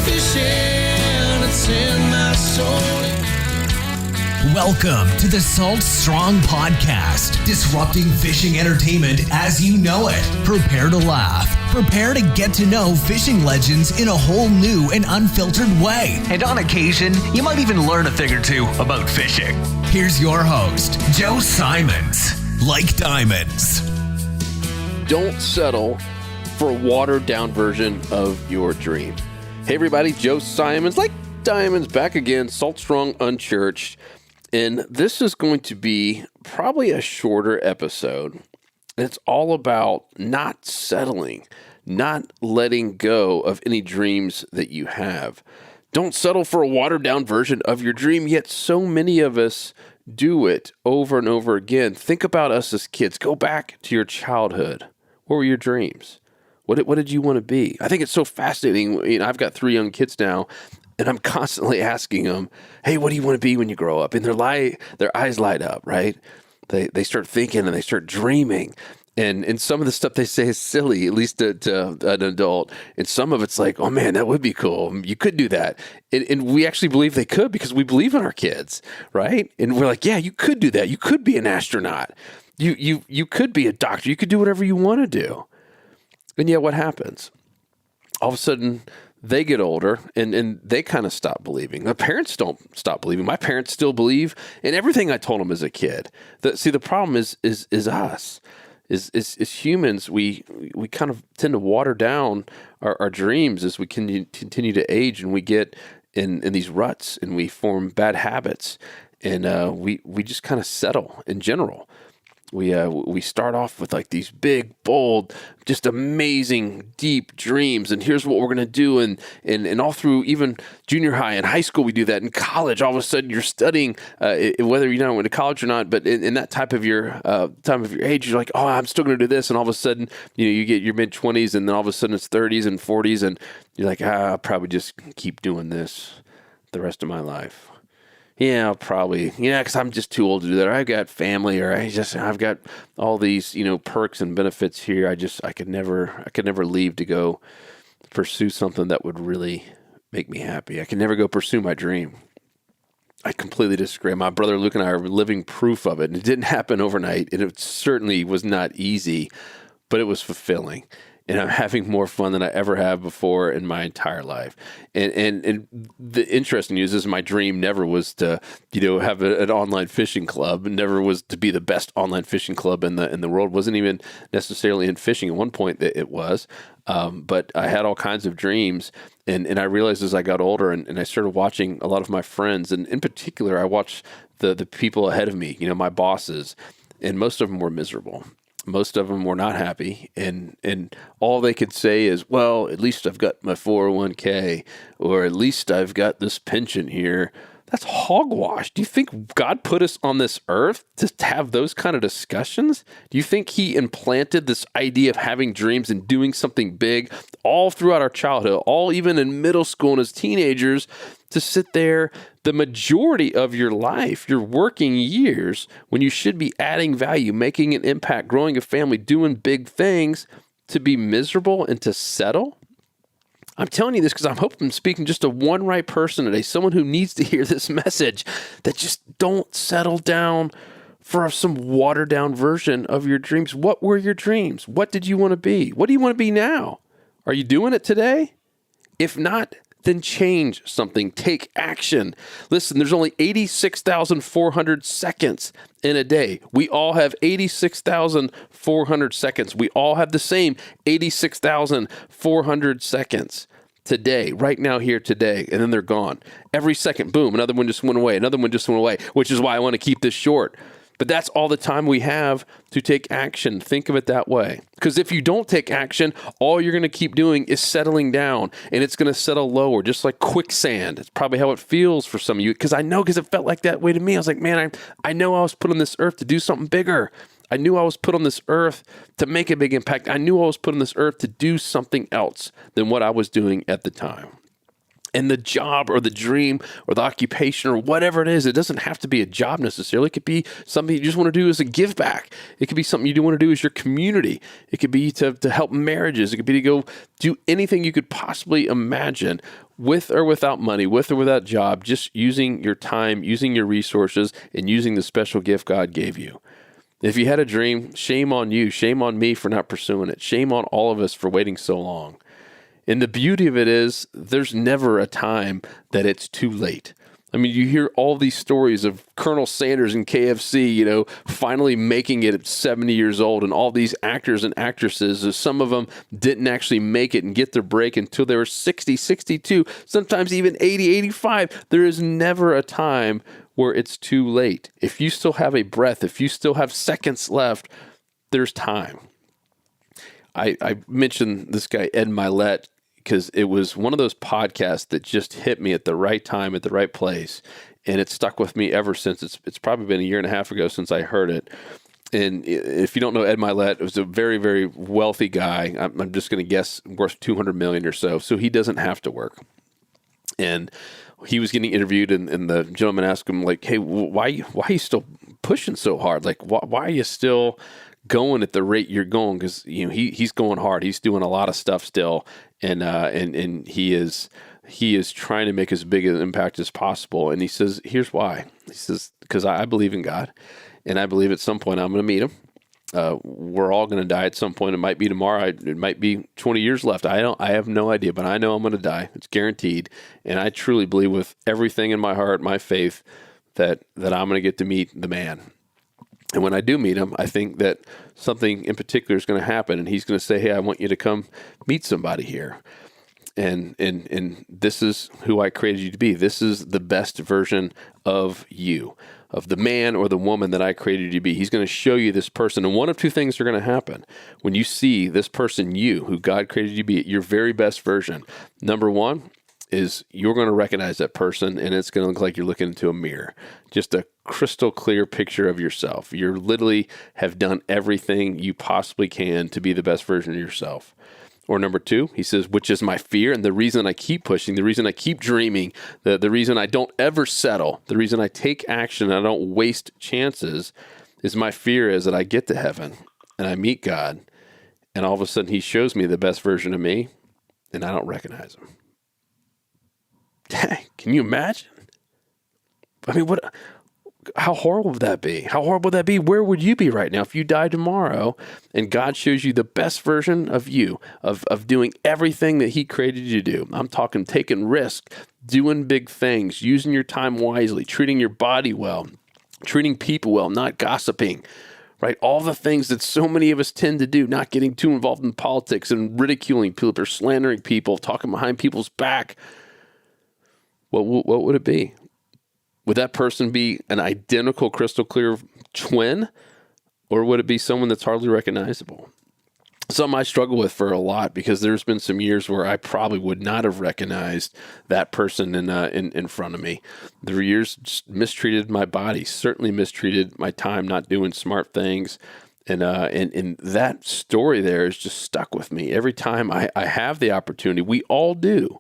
fishing, it's in my soul. Welcome to the Salt Strong Podcast, disrupting fishing entertainment as you know it. Prepare to laugh. Prepare to get to know fishing legends in a whole new and unfiltered way. And on occasion, you might even learn a thing or two about fishing. Here's your host, Joe Simons. Like diamonds. Don't settle for a watered-down version of your dream. Hey everybody, Joe Simons, Like Diamonds, back again, Salt Strong Unchurched. And this is going to be probably a shorter episode. It's all about not settling, not letting go of any dreams that you have. Don't settle for a watered-down version of your dream, yet so many of us do it over and over again. Think about us as kids. Go back to your childhood. What were your dreams? What did you want to be? I think it's so fascinating. You know, I've got 3 young kids now, and I'm constantly asking them, hey, what do you want to be when you grow up? And their eyes light up, right? They start thinking and they start dreaming. And some of the stuff they say is silly, at least to an adult. And some of it's like, oh man, that would be cool. You could do that. And we actually believe they could because we believe in our kids, right? And we're like, yeah, you could do that. You could be an astronaut. You could be a doctor. You could do whatever you want to do. And yet what happens? All of a sudden, they get older and they kind of stop believing. The parents don't stop believing. My parents still believe in everything I told them as a kid. The problem is us. Is humans, we kind of tend to water down our dreams as we continue to age, and we get in these ruts and we form bad habits, and we just kind of settle in general. We start off with like these big, bold, just amazing, deep dreams. And here's what we're going to do. And all through even junior high and high school, we do that. In college, all of a sudden you're studying, whether you went to college or not, but in that time of your age, you're like, oh, I'm still going to do this. And all of a sudden, you get your mid 20s, and then all of a sudden it's 30s and 40s. And you're like, I'll probably just keep doing this the rest of my life. Yeah, probably. Yeah, because I'm just too old to do that. Or I've got family, or I've got all these, perks and benefits here. I could never leave to go pursue something that would really make me happy. I could never go pursue my dream. I completely disagree. My brother Luke and I are living proof of it. And it didn't happen overnight, and it certainly was not easy, but it was fulfilling. And I'm having more fun than I ever have before in my entire life. And the interesting news is my dream never was to, have an online fishing club. It never was to be the best online fishing club in the world. Wasn't even necessarily in fishing. At one point it was. But I had all kinds of dreams. And I realized as I got older and I started watching a lot of my friends, and in particular, I watched the people ahead of me, my bosses, and most of them were miserable. Most of them were not happy, and all they could say is, well, at least I've got my 401k, or at least I've got this pension here. That's hogwash. Do you think God put us on this earth to have those kind of discussions? Do you think he implanted this idea of having dreams and doing something big all throughout our childhood, all even in middle school and as teenagers, to sit there the majority of your life, your working years, when you should be adding value, making an impact, growing a family, doing big things, to be miserable and to settle? I'm telling you this because I'm hoping I'm speaking just to one right person today, someone who needs to hear this message, that just don't settle down for some watered down version of your dreams. What were your dreams? What did you want to be? What do you want to be now? Are you doing it today? If not, then change something. Take action. Listen, there's only 86,400 seconds in a day. We all have 86,400 seconds. We all have the same 86,400 seconds today, right now, here today, and then they're gone. Every second, boom, another one just went away, another one just went away, which is why I want to keep this short. But that's all the time we have to take action. Think of it that way. Because if you don't take action, all you're going to keep doing is settling down, and it's going to settle lower, just like quicksand. It's probably how it feels for some of you, because it felt like that way to me. I was like, man, I know I was put on this earth to do something bigger. I knew I was put on this earth to make a big impact. I knew I was put on this earth to do something else than what I was doing at the time. And the job or the dream or the occupation or whatever it is, it doesn't have to be a job necessarily. It could be something you just want to do as a give back. It could be something you do want to do as your community. It could be to help marriages. It could be to go do anything you could possibly imagine, with or without money, with or without job, just using your time, using your resources, and using the special gift God gave you. If you had a dream, shame on you. Shame on me for not pursuing it. Shame on all of us for waiting so long. And the beauty of it is there's never a time that it's too late. I mean, you hear all these stories of Colonel Sanders and KFC, finally making it at 70 years old, and all these actors and actresses, some of them didn't actually make it and get their break until they were 60, 62, sometimes even 80, 85. There is never a time where it's too late. If you still have a breath, if you still have seconds left, there's time. I mentioned this guy, Ed Milet, because it was one of those podcasts that just hit me at the right time, at the right place. And it's stuck with me ever since. It's probably been a year and a half ago since I heard it. And if you don't know Ed Milet, it was a very, very wealthy guy. I'm just going to guess worth $200 million or so. So he doesn't have to work. And he was getting interviewed, and the gentleman asked him, like, hey, why are you still pushing so hard? Like, why are you still going at the rate you're going? Because he's going hard. He's doing a lot of stuff still, and he is trying to make as big an impact as possible. And he says, here's why. He says, because I believe in God, and I believe at some point I'm going to meet him. We're all going to die at some point. It might be tomorrow. It might be 20 years left. I have no idea, but I know I'm going to die. It's guaranteed. And I truly believe with everything in my heart, my faith, that I'm going to get to meet the man. And when I do meet him, I think that something in particular is going to happen, and he's going to say, hey, I want you to come meet somebody here. And this is who I created you to be. This is the best version of you, of the man or the woman that I created you to be. He's going to show you this person. And one of two things are going to happen when you see this person, you, who God created you to be, your very best version. Number one is you're going to recognize that person, and it's going to look like you're looking into a mirror. Just a crystal clear picture of yourself. You literally have done everything you possibly can to be the best version of yourself. Or number two, he says, which is my fear, and the reason I keep pushing, the reason I keep dreaming, the reason I don't ever settle, the reason I take action and I don't waste chances, is my fear is that I get to heaven and I meet God, and all of a sudden he shows me the best version of me, and I don't recognize him. Can you imagine? I mean, how horrible would that be? How horrible would that be? Where would you be right now if you died tomorrow and God shows you the best version of you, of doing everything that he created you to do? I'm talking taking risks, doing big things, using your time wisely, treating your body well, treating people well, not gossiping, right? All the things that so many of us tend to do, not getting too involved in politics and ridiculing people or slandering people, talking behind people's back. What would it be? Would that person be an identical crystal clear twin, or would it be someone that's hardly recognizable? Something I struggle with for a lot, because there's been some years where I probably would not have recognized that person in front of me. There were years just mistreated my body, certainly mistreated my time, not doing smart things. And that story there is just stuck with me. Every time I have the opportunity, we all do.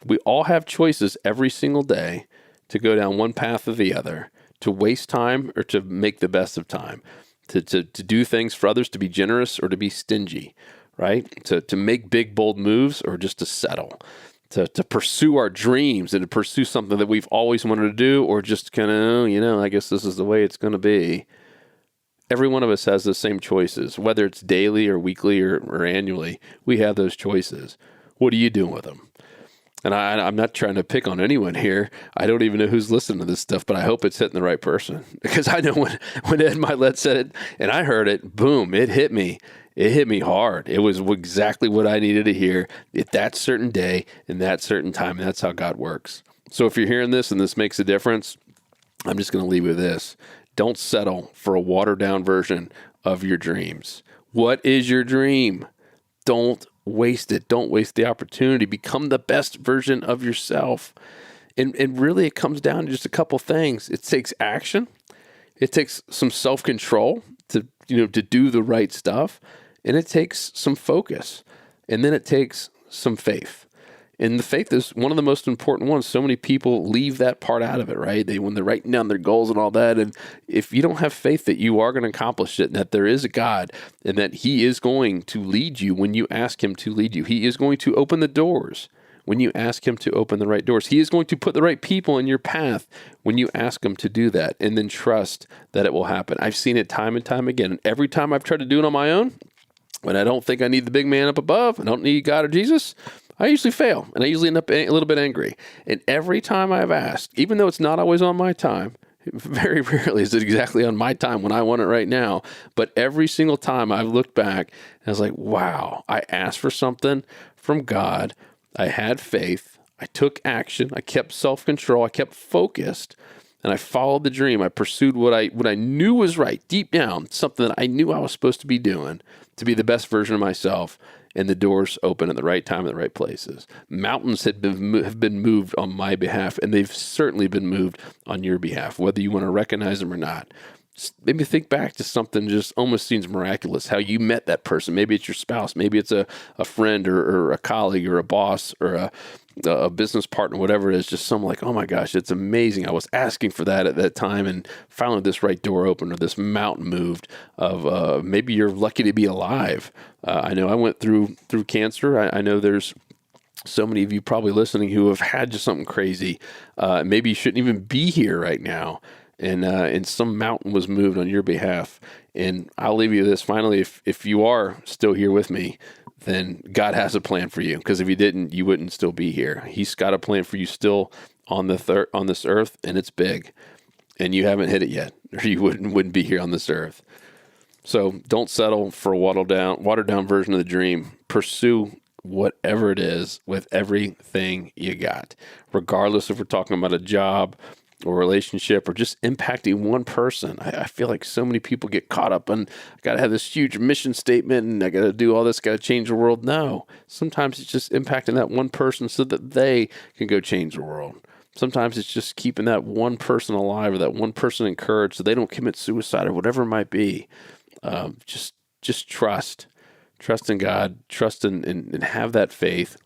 We all have choices every single day to go down one path or the other, to waste time or to make the best of time, to do things for others, to be generous or to be stingy, right? To make big, bold moves or just to settle, to pursue our dreams and to pursue something that we've always wanted to do, or just kind of, I guess this is the way it's going to be. Every one of us has the same choices, whether it's daily or weekly or annually. We have those choices. What are you doing with them? And I'm not trying to pick on anyone here. I don't even know who's listening to this stuff, but I hope it's hitting the right person. Because I know when Ed Milet said it and I heard it, boom, it hit me. It hit me hard. It was exactly what I needed to hear at that certain day and that certain time. And that's how God works. So if you're hearing this and this makes a difference, I'm just going to leave you with this. Don't settle for a watered down version of your dreams. What is your dream? Don't waste it. Don't waste the opportunity. Become the best version of yourself. And really it comes down to just a couple things. It takes action. It takes some self-control to do the right stuff. And it takes some focus. And then it takes some faith. And the faith is one of the most important ones. So many people leave that part out of it, right? When they're writing down their goals and all that. And if you don't have faith that you are going to accomplish it, and that there is a God, and that he is going to lead you when you ask him to lead you, he is going to open the doors when you ask him to open the right doors. He is going to put the right people in your path when you ask him to do that, and then trust that it will happen. I've seen it time and time again. And every time I've tried to do it on my own, when I don't think I need the big man up above, I don't need God or Jesus, I usually fail, and I usually end up a little bit angry. And every time I've asked, even though it's not always on my time, very rarely is it exactly on my time when I want it right now, but every single time I've looked back and I was like, wow, I asked for something from God. I had faith. I took action. I kept self-control. I kept focused, and I followed the dream. I pursued what I knew was right deep down, something that I knew I was supposed to be doing to be the best version of myself. And the doors open at the right time in the right places. Mountains have been moved on my behalf, and they've certainly been moved on your behalf, whether you want to recognize them or not. Just maybe think back to something just almost seems miraculous, how you met that person. Maybe it's your spouse. Maybe it's a friend or a colleague or a boss or a business partner, whatever it is, just something like, oh my gosh, it's amazing. I was asking for that at that time, and finally this right door opened, or this mountain moved of maybe you're lucky to be alive. I know I went through cancer. I know there's so many of you probably listening who have had just something crazy. Maybe you shouldn't even be here right now. And some mountain was moved on your behalf. And I'll leave you this finally. If you are still here with me, then God has a plan for you. Because if he didn't, you wouldn't still be here. He's got a plan for you still on this earth, and it's big. And you haven't hit it yet, or you wouldn't be here on this earth. So don't settle for a watered down version of the dream. Pursue whatever it is with everything you got, regardless if we're talking about a job or relationship or just impacting one person. I feel like so many people get caught up on, I got to have this huge mission statement and I got to do all this, got to change the world. No, sometimes it's just impacting that one person so that they can go change the world. Sometimes it's just keeping that one person alive or that one person encouraged so they don't commit suicide or whatever it might be. Just trust in God, trust and have that faith.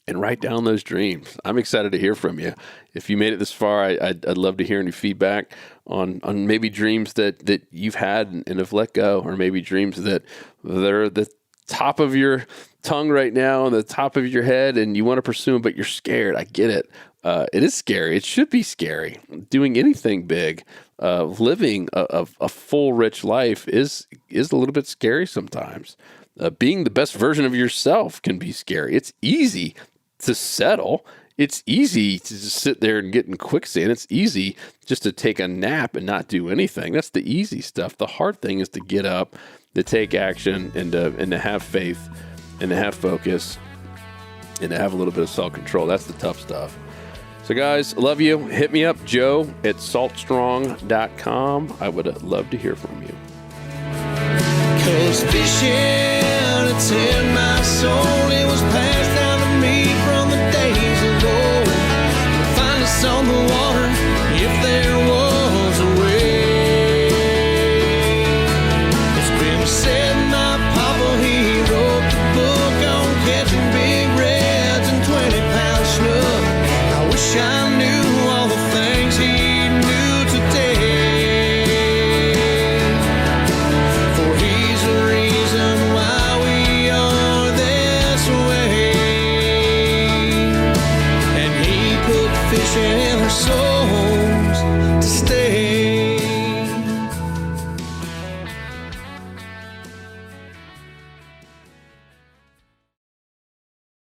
And write down those dreams. I'm excited to hear from you. If you made it this far, I'd love to hear any feedback on maybe dreams that you've had and have let go, or maybe dreams that they're the top of your tongue right now, on the top of your head, and you want to pursue them, but you're scared. I get it. It is scary. It should be scary. Doing anything big, living a full, rich life is a little bit scary sometimes. Being the best version of yourself can be scary. It's easy to settle. It's easy to just sit there and get in quicksand. It's easy just to take a nap and not do anything. That's the easy stuff. The hard thing is to get up, to take action, and to have faith, and to have focus, and to have a little bit of self-control. That's the tough stuff. So guys, love you. Hit me up, joe@saltstrong.com. I would love to hear from you. 'Cause fishing, it's in my soul, it was pain.